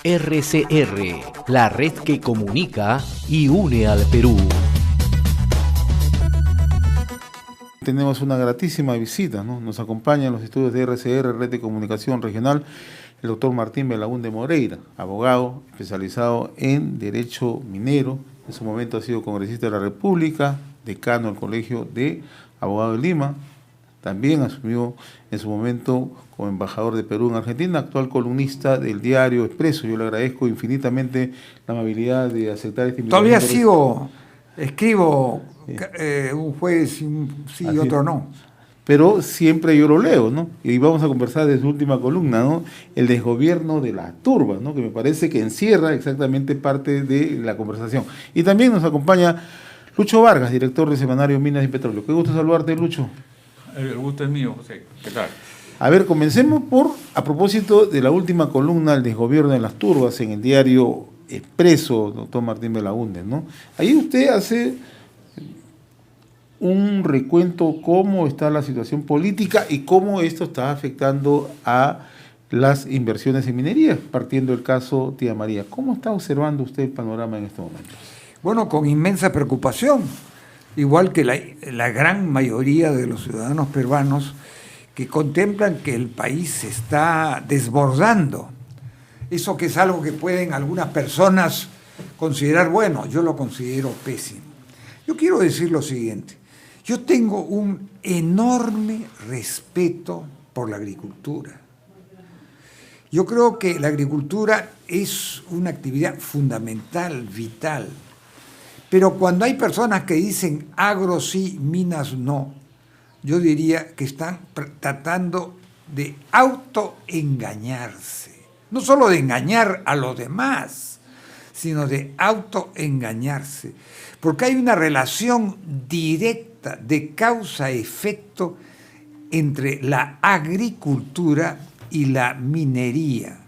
RCR, la red que comunica y une al Perú. Tenemos una gratísima visita, ¿no? Nos acompaña en los estudios de RCR, Red de Comunicación Regional, el doctor Martín Belaúnde Moreira, abogado especializado en Derecho Minero. En su momento ha sido congresista de la República, decano del Colegio de Abogados de Lima. También asumió en su momento como embajador de Perú en Argentina, actual columnista del diario Expreso. Yo le agradezco infinitamente la amabilidad de aceptar esta invitación. Todavía escribo un jueves sí y otro no. Pero siempre yo lo leo, ¿no? Y vamos a conversar de su última columna, ¿no? El desgobierno de la turba, ¿no? Que me parece que encierra exactamente parte de la conversación. Y también nos acompaña Lucho Vargas, director del semanario Minas y Petróleo. Qué gusto saludarte, Lucho. El gusto es mío, José. ¿Qué tal? A ver, comencemos a propósito de la última columna, el desgobierno de las turbas, en el diario Expreso, doctor Martín Belaúnde, ¿no? Ahí usted hace un recuento cómo está la situación política y cómo esto está afectando a las inversiones en minería, partiendo del caso Tía María. ¿Cómo está observando usted el panorama en este momento? Bueno, con inmensa preocupación, igual que la gran mayoría de los ciudadanos peruanos que contemplan que el país se está desbordando. Eso que es algo que pueden algunas personas considerar bueno, yo lo considero pésimo. Yo quiero decir lo siguiente, yo tengo un enorme respeto por la agricultura. Yo creo que la agricultura es una actividad fundamental, vital. Pero cuando hay personas que dicen agro sí, minas no, yo diría que están tratando de autoengañarse. No solo de engañar a los demás, sino de autoengañarse. Porque hay una relación directa de causa-efecto entre la agricultura y la minería.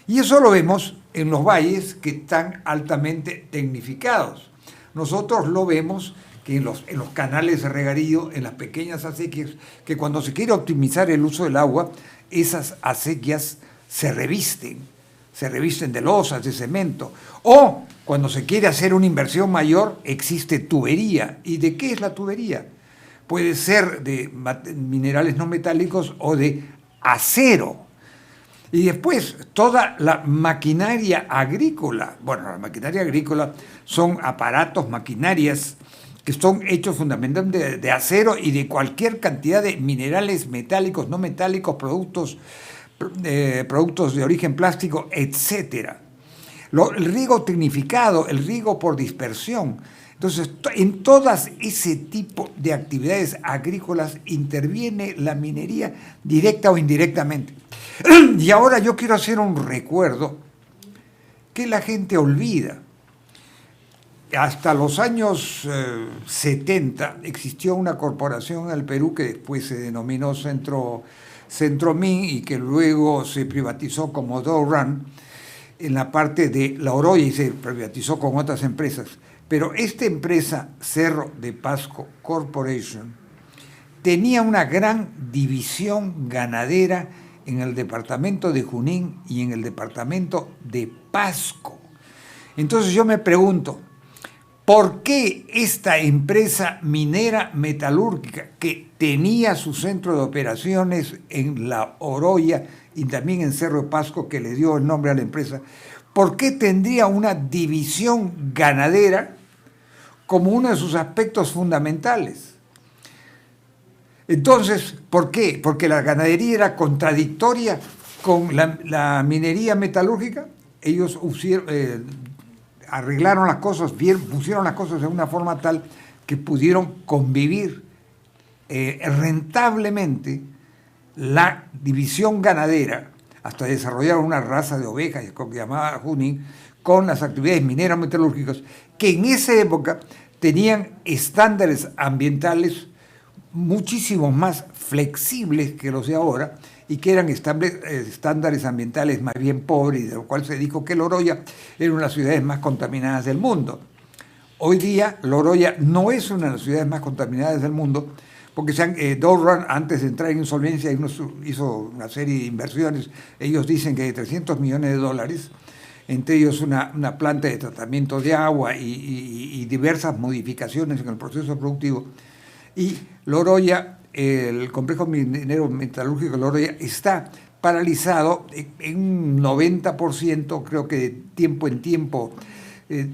Y eso lo vemos en los valles que están altamente tecnificados. Nosotros lo vemos que en los canales de regadío, en las pequeñas acequias, que cuando se quiere optimizar el uso del agua, esas acequias se revisten de losas, de cemento. O cuando se quiere hacer una inversión mayor, existe tubería. ¿Y de qué es la tubería? Puede ser de minerales no metálicos o de acero. Y después, toda la maquinaria agrícola, bueno, la maquinaria agrícola son aparatos, maquinarias, que son hechos fundamentalmente de acero y de cualquier cantidad de minerales metálicos, no metálicos, productos de origen plástico, etc. El riego tecnificado, el riego por dispersión. Entonces, en todas ese tipo de actividades agrícolas interviene la minería directa o indirectamente. Y ahora yo quiero hacer un recuerdo que la gente olvida. Hasta los años 70 existió una corporación en el Perú que después se denominó Centromin y que luego se privatizó como Dow Run en la parte de La Oroya y se privatizó con otras empresas. Pero esta empresa, Cerro de Pasco Corporation, tenía una gran división ganadera en el departamento de Junín y en el departamento de Pasco. Entonces yo me pregunto, ¿por qué esta empresa minera metalúrgica que tenía su centro de operaciones en La Oroya y también en Cerro de Pasco, que le dio el nombre a la empresa, por qué tendría una división ganadera como uno de sus aspectos fundamentales? Entonces, ¿por qué? Porque la ganadería era contradictoria con la minería metalúrgica. Ellos arreglaron las cosas bien, pusieron las cosas de una forma tal que pudieron convivir rentablemente la división ganadera, hasta desarrollar una raza de ovejas que llamaba Junín, con las actividades mineras metalúrgicas, que en esa época tenían estándares ambientales muchísimo más flexibles que los de ahora y que eran estándares ambientales más bien pobres, y de lo cual se dijo que Loroya era una de las ciudades más contaminadas del mundo. Hoy día Loroya no es una de las ciudades más contaminadas del mundo porque Dow Run, antes de entrar en insolvencia, hizo una serie de inversiones. Ellos dicen que de $300 millones, entre ellos una planta de tratamiento de agua y diversas modificaciones en el proceso productivo. Y Loroya, el complejo minero metalúrgico de Loroya, está paralizado en un 90%, creo que de tiempo en tiempo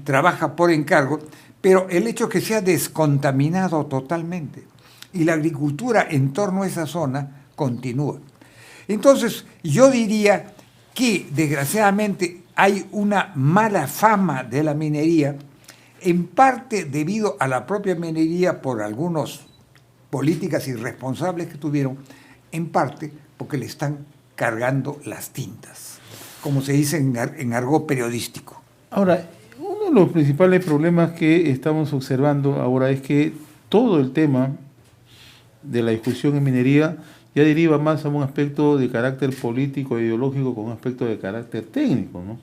trabaja por encargo, pero el hecho es que se ha descontaminado totalmente y la agricultura en torno a esa zona continúa. Entonces, yo diría que desgraciadamente hay una mala fama de la minería, en parte debido a la propia minería por algunas políticas irresponsables que tuvieron, en parte porque le están cargando las tintas, como se dice en argot periodístico. Ahora, uno de los principales problemas que estamos observando ahora es que todo el tema de la discusión en minería ya deriva más a un aspecto de carácter político e ideológico con un aspecto de carácter técnico, ¿no?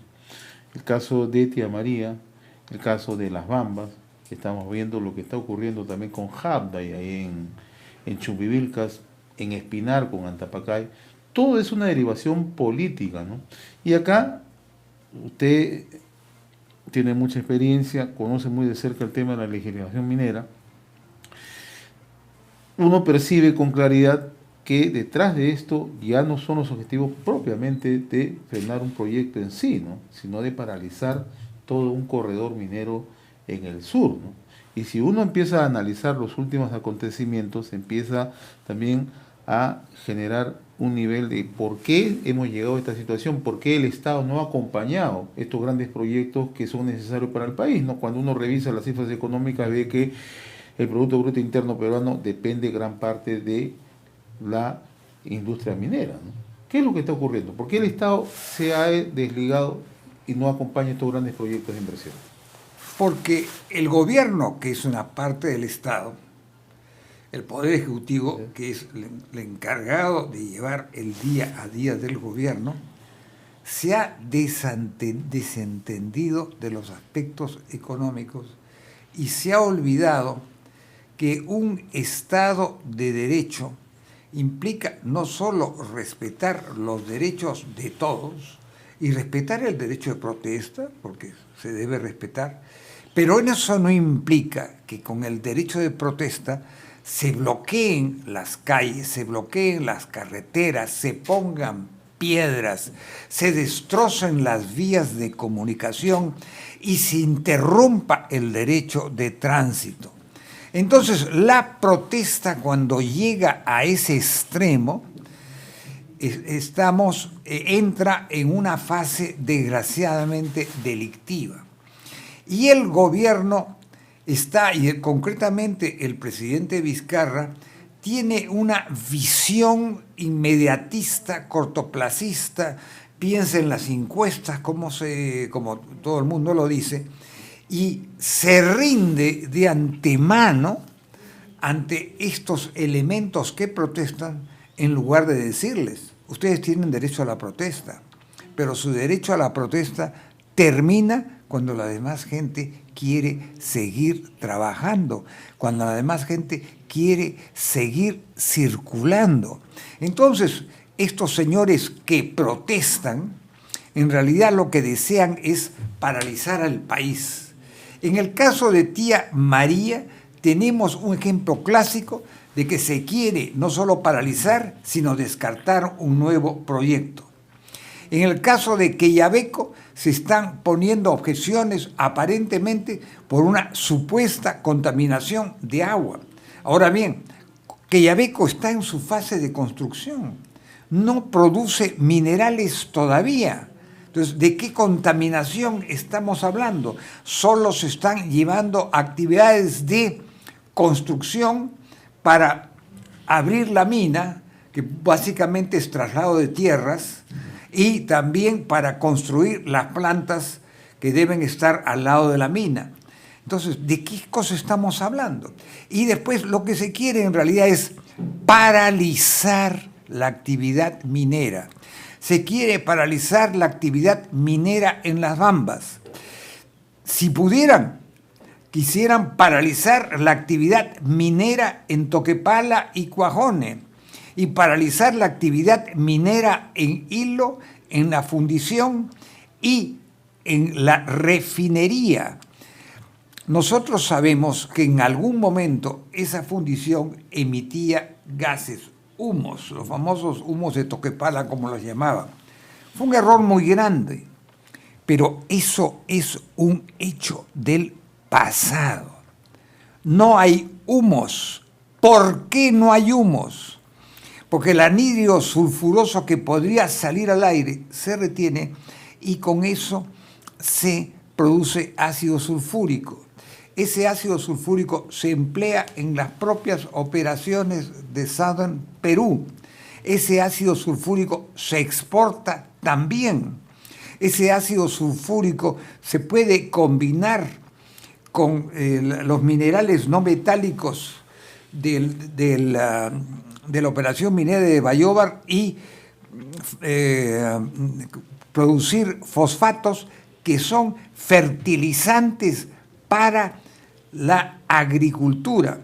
El caso de Tía María, el caso de Las Bambas, estamos viendo lo que está ocurriendo también con Habday ahí en Chumbivilcas, en Espinar con Antapacay. Todo es una derivación política, ¿no? Y acá usted tiene mucha experiencia, conoce muy de cerca el tema de la legislación minera. Uno percibe con claridad que detrás de esto ya no son los objetivos propiamente de frenar un proyecto en sí, ¿no? Sino de paralizar todo un corredor minero en el sur, ¿no? Y si uno empieza a analizar los últimos acontecimientos, empieza también a generar un nivel de por qué hemos llegado a esta situación, por qué el Estado no ha acompañado estos grandes proyectos que son necesarios para el país, ¿no? Cuando uno revisa las cifras económicas ve que el Producto Bruto Interno peruano depende gran parte de la industria minera, ¿no? ¿Qué es lo que está ocurriendo? ¿Por qué el Estado se ha desligado y no acompaña estos grandes proyectos de inversión? Porque el gobierno, que es una parte del Estado, el Poder Ejecutivo, que es el encargado de llevar el día a día del gobierno, se ha desentendido de los aspectos económicos y se ha olvidado que un Estado de Derecho implica no solo respetar los derechos de todos y respetar el derecho de protesta, porque se debe respetar, pero eso no implica que con el derecho de protesta se bloqueen las calles, se bloqueen las carreteras, se pongan piedras, se destrocen las vías de comunicación y se interrumpa el derecho de tránsito. Entonces, la protesta cuando llega a ese extremo, entra en una fase desgraciadamente delictiva. Y el gobierno está, y concretamente el presidente Vizcarra, tiene una visión inmediatista, cortoplacista, piensa en las encuestas, como todo el mundo lo dice, y se rinde de antemano ante estos elementos que protestan, en lugar de decirles, ustedes tienen derecho a la protesta, pero su derecho a la protesta termina cuando la demás gente quiere seguir trabajando, cuando la demás gente quiere seguir circulando. Entonces, estos señores que protestan, en realidad lo que desean es paralizar al país. En el caso de Tía María, tenemos un ejemplo clásico de que se quiere no solo paralizar, sino descartar un nuevo proyecto. En el caso de Quellaveco, se están poniendo objeciones aparentemente por una supuesta contaminación de agua. Ahora bien, Quellaveco está en su fase de construcción, no produce minerales todavía. Entonces, ¿de qué contaminación estamos hablando? Solo se están llevando actividades de construcción para abrir la mina, que básicamente es traslado de tierras, y también para construir las plantas que deben estar al lado de la mina. Entonces, ¿de qué cosa estamos hablando? Y después lo que se quiere en realidad es paralizar la actividad minera. Se quiere paralizar la actividad minera en Las Bambas. Si pudieran, quisieran paralizar la actividad minera en Toquepala y Cuajone y paralizar la actividad minera en Hilo, en la fundición y en la refinería. Nosotros sabemos que en algún momento esa fundición emitía gases, humos, los famosos humos de Toquepala, como los llamaban. Fue un error muy grande, pero eso es un hecho del pasado. No hay humos. ¿Por qué no hay humos? Porque el anhídrido sulfuroso que podría salir al aire se retiene y con eso se produce ácido sulfúrico. Ese ácido sulfúrico se emplea en las propias operaciones de Southern Perú. Ese ácido sulfúrico se exporta también. Ese ácido sulfúrico se puede combinar con los minerales no metálicos de la operación minera de Bayóvar y producir fosfatos que son fertilizantes para la agricultura.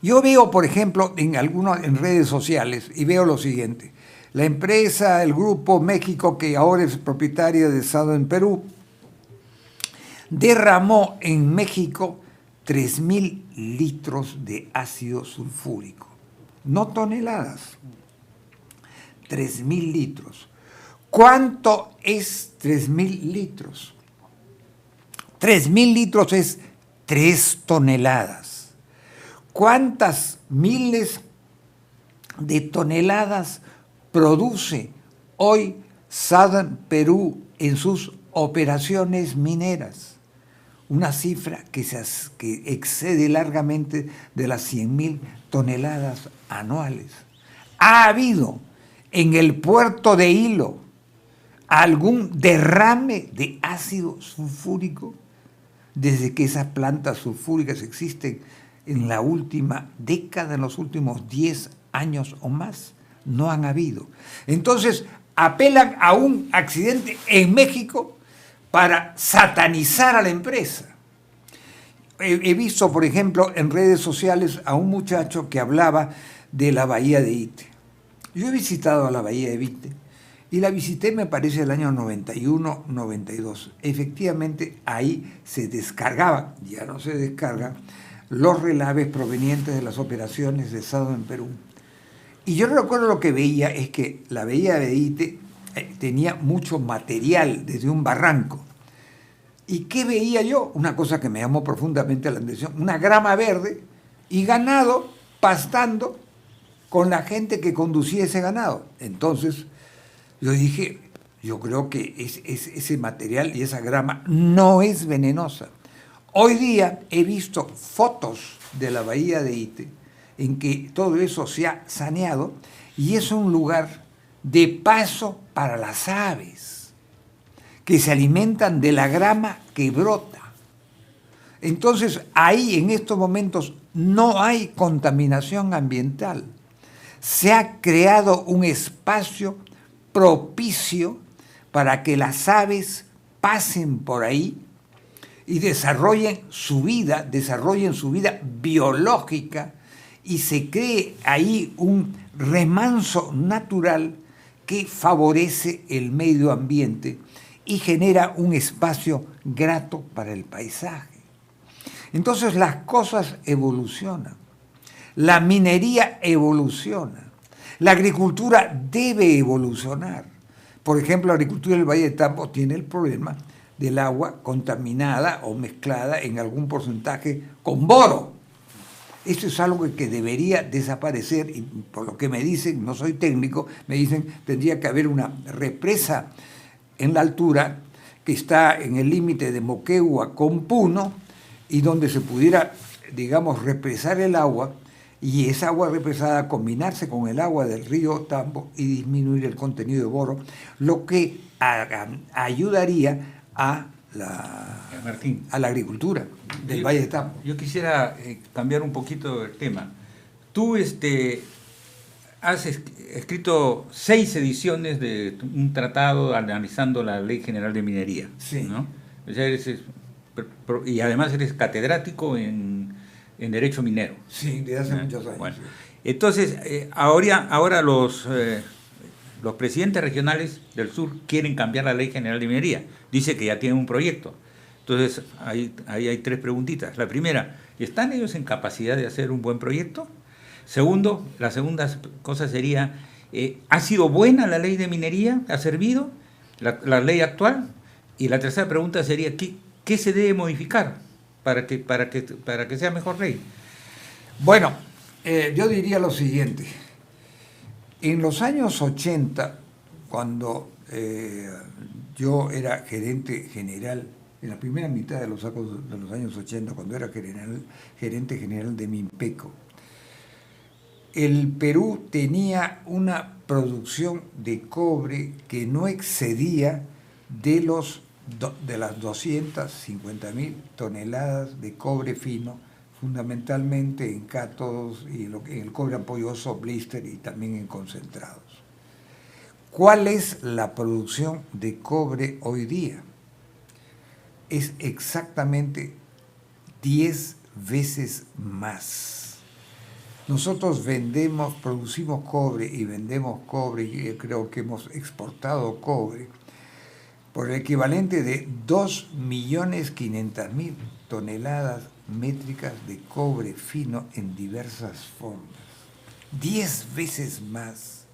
Yo veo, por ejemplo, en redes sociales, y veo lo siguiente. La empresa, el Grupo México, que ahora es propietaria de Southern Perú, derramó en México 3.000 litros de ácido sulfúrico. No toneladas. 3.000 litros. ¿Cuánto es 3.000 litros? 3.000 litros es 3 toneladas. ¿Cuántas miles de toneladas produce hoy Southern Perú en sus operaciones mineras? Una cifra que excede largamente de las 100.000 toneladas anuales. ¿Ha habido en el puerto de Hilo algún derrame de ácido sulfúrico desde que esas plantas sulfúricas existen en la última década, en los últimos 10 años o más? No han habido. Entonces, apelan a un accidente en México para satanizar a la empresa. He visto, por ejemplo, en redes sociales a un muchacho que hablaba de la bahía de Ite. Yo he visitado a la bahía de Ite y la visité, me parece, el año 91, 92. Efectivamente, ahí se descargaban, ya no se descargan, los relaves provenientes de las operaciones de Southern Perú. Y yo recuerdo lo que veía es que la bahía de Ite tenía mucho material desde un barranco. ¿Y qué veía yo? Una cosa que me llamó profundamente la atención, una grama verde y ganado pastando con la gente que conducía ese ganado. Entonces, yo dije, yo creo que ese material y esa grama no es venenosa. Hoy día he visto fotos de la bahía de Ite en que todo eso se ha saneado y es un lugar de paso para las aves que se alimentan de la grama que brota. Entonces, ahí en estos momentos no hay contaminación ambiental. Se ha creado un espacio propicio para que las aves pasen por ahí y desarrollen su vida biológica y se cree ahí un remanso natural que favorece el medio ambiente y genera un espacio grato para el paisaje. Entonces las cosas evolucionan, la minería evoluciona, la agricultura debe evolucionar. Por ejemplo, la agricultura del Valle de Tambo tiene el problema del agua contaminada o mezclada en algún porcentaje con boro. Esto es algo que debería desaparecer y por lo que me dicen, no soy técnico, me dicen tendría que haber una represa en la altura que está en el límite de Moquegua con Puno y donde se pudiera, digamos, represar el agua y esa agua represada combinarse con el agua del río Tambo y disminuir el contenido de boro, lo que ayudaría a la agricultura del Valle de Tambo. Yo quisiera cambiar un poquito el tema. Tú has escrito 6 ediciones de un tratado analizando la Ley General de Minería. Sí. ¿No? O sea, eres y además eres catedrático en Derecho Minero. Sí, de hace muchos años. Bueno, entonces, ahora los presidentes regionales del sur quieren cambiar la Ley General de Minería. Dice que ya tienen un proyecto. Entonces, ahí hay 3 preguntitas. La primera, ¿están ellos en capacidad de hacer un buen proyecto? Segundo, la segunda cosa sería, ¿ha sido buena la ley de minería? ¿Ha servido la ley actual? Y la tercera pregunta sería, ¿qué se debe modificar para que sea mejor ley? Bueno, yo diría lo siguiente. En los años 80, cuando yo era gerente general, en la primera mitad de los años 80, cuando era gerente general de Minpeco, el Perú tenía una producción de cobre que no excedía de las 250.000 toneladas de cobre fino, fundamentalmente en cátodos y en el cobre ampolloso, blister y también en concentrados. ¿Cuál es la producción de cobre hoy día? Es exactamente 10 veces más. Nosotros producimos cobre y vendemos cobre, y creo que hemos exportado cobre, por el equivalente de 2.500.000 toneladas métricas de cobre fino en diversas formas. 10 veces más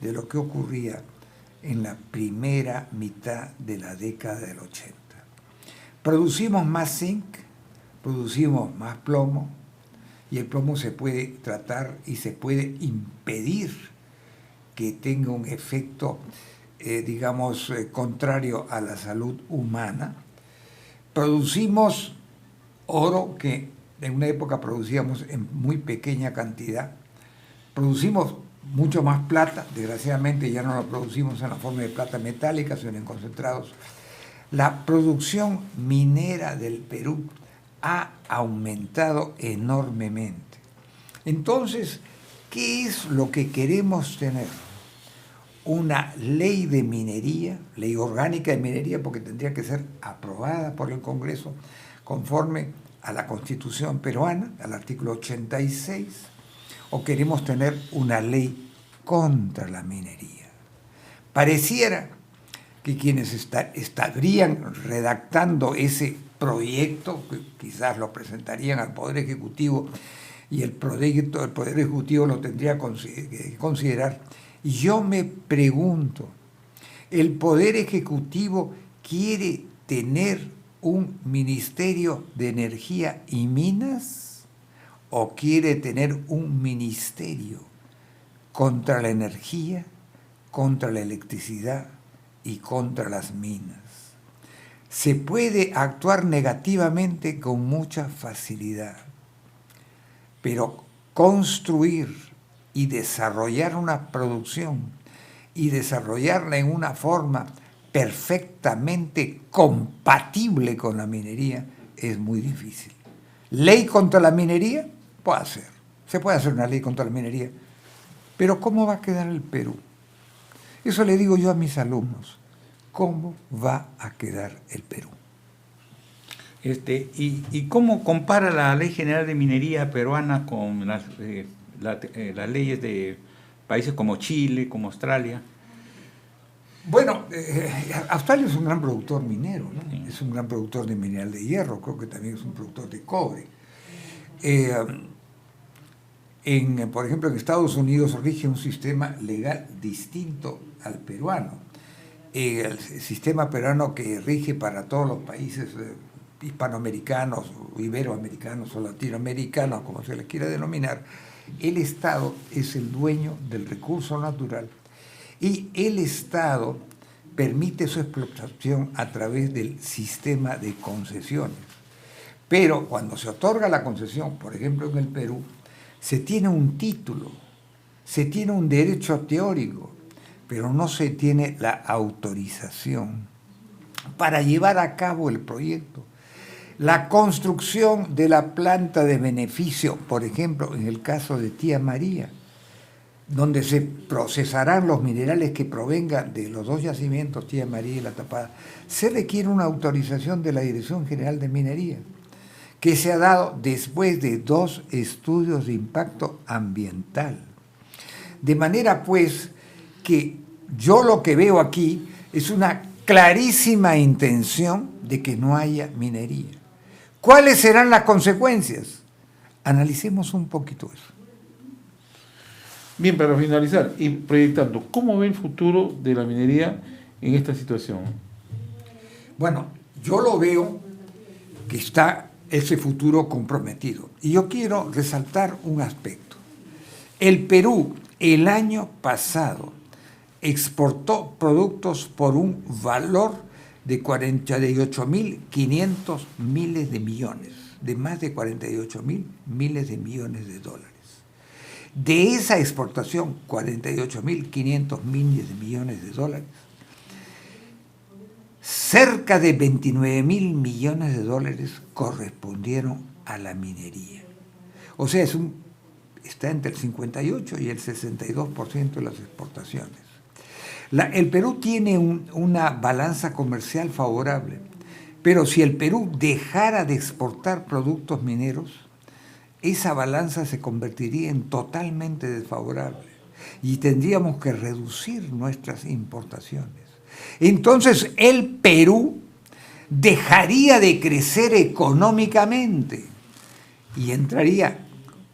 de lo que ocurría en la primera mitad de la década del 80. Producimos más zinc, producimos más plomo, y el plomo se puede tratar y se puede impedir que tenga un efecto, contrario a la salud humana. Producimos oro, que en una época producíamos en muy pequeña cantidad. Producimos mucho más plata, desgraciadamente ya no lo producimos en la forma de plata metálica, sino en concentrados. La producción minera del Perú ha aumentado enormemente. Entonces, ¿qué es lo que queremos tener? Una ley de minería, ley orgánica de minería, porque tendría que ser aprobada por el Congreso conforme a la Constitución peruana, al artículo 86, o queremos tener una ley contra la minería. Pareciera que quienes estarían redactando ese proyecto, que quizás lo presentarían al Poder Ejecutivo, y el proyecto del Poder Ejecutivo lo tendría que considerar. Y yo me pregunto, ¿el Poder Ejecutivo quiere tener un Ministerio de Energía y Minas o quiere tener un ministerio contra la energía, contra la electricidad y contra las minas? Se puede actuar negativamente con mucha facilidad, pero construir y desarrollar una producción y desarrollarla en una forma perfectamente compatible con la minería es muy difícil. ¿Ley contra la minería? Se puede hacer una ley contra la minería, pero ¿cómo va a quedar el Perú? Eso le digo yo a mis alumnos. ¿Cómo va a quedar el Perú? ¿Y cómo compara la Ley General de Minería peruana con las leyes de países como Chile, como Australia? Bueno, Australia es un gran productor minero, ¿no? Sí. Es un gran productor de mineral de hierro, creo que también es un productor de cobre. Por ejemplo, en Estados Unidos rige un sistema legal distinto al peruano. El sistema peruano que rige para todos los países hispanoamericanos, o iberoamericanos o latinoamericanos, como se les quiera denominar, el Estado es el dueño del recurso natural y el Estado permite su explotación a través del sistema de concesiones. Pero cuando se otorga la concesión, por ejemplo en el Perú, se tiene un título, se tiene un derecho teórico, pero no se tiene la autorización para llevar a cabo el proyecto. La construcción de la planta de beneficio, por ejemplo, en el caso de Tía María, donde se procesarán los minerales que provengan de los dos yacimientos, Tía María y La Tapada, se requiere una autorización de la Dirección General de Minería, que se ha dado después de 2 estudios de impacto ambiental. De manera pues que yo lo que veo aquí es una clarísima intención de que no haya minería. ¿Cuáles serán las consecuencias? Analicemos un poquito eso. Bien, para finalizar y proyectando, ¿cómo ve el futuro de la minería en esta situación? Bueno, yo lo veo que está ese futuro comprometido. Y yo quiero resaltar un aspecto. El Perú el año pasado exportó productos por un valor de 48.500 miles de millones, de más de 48.000 miles de millones de dólares. De esa exportación, 48.500 miles de millones de dólares, cerca de 29.000 millones de dólares correspondieron a la minería. O sea, está entre el 58 y el 62% de las exportaciones. El Perú tiene una balanza comercial favorable, pero si el Perú dejara de exportar productos mineros, esa balanza se convertiría en totalmente desfavorable y tendríamos que reducir nuestras importaciones. Entonces el Perú dejaría de crecer económicamente y entraría,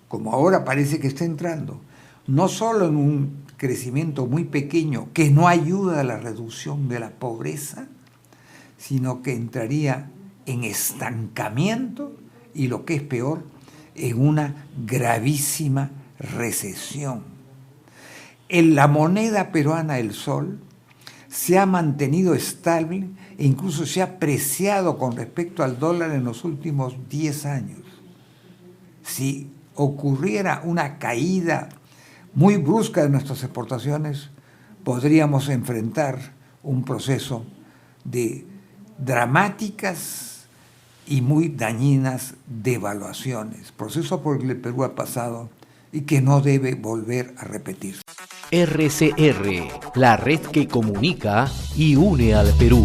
como ahora parece que está entrando, no solo en un crecimiento muy pequeño que no ayuda a la reducción de la pobreza, sino que entraría en estancamiento y, lo que es peor, en una gravísima recesión. En la moneda peruana, el sol, se ha mantenido estable e incluso se ha apreciado con respecto al dólar en los últimos 10 años. Si ocurriera una caída muy brusca de nuestras exportaciones, podríamos enfrentar un proceso de dramáticas y muy dañinas devaluaciones, proceso por el que el Perú ha pasado y que no debe volver a repetirse. RCR, la red que comunica y une al Perú.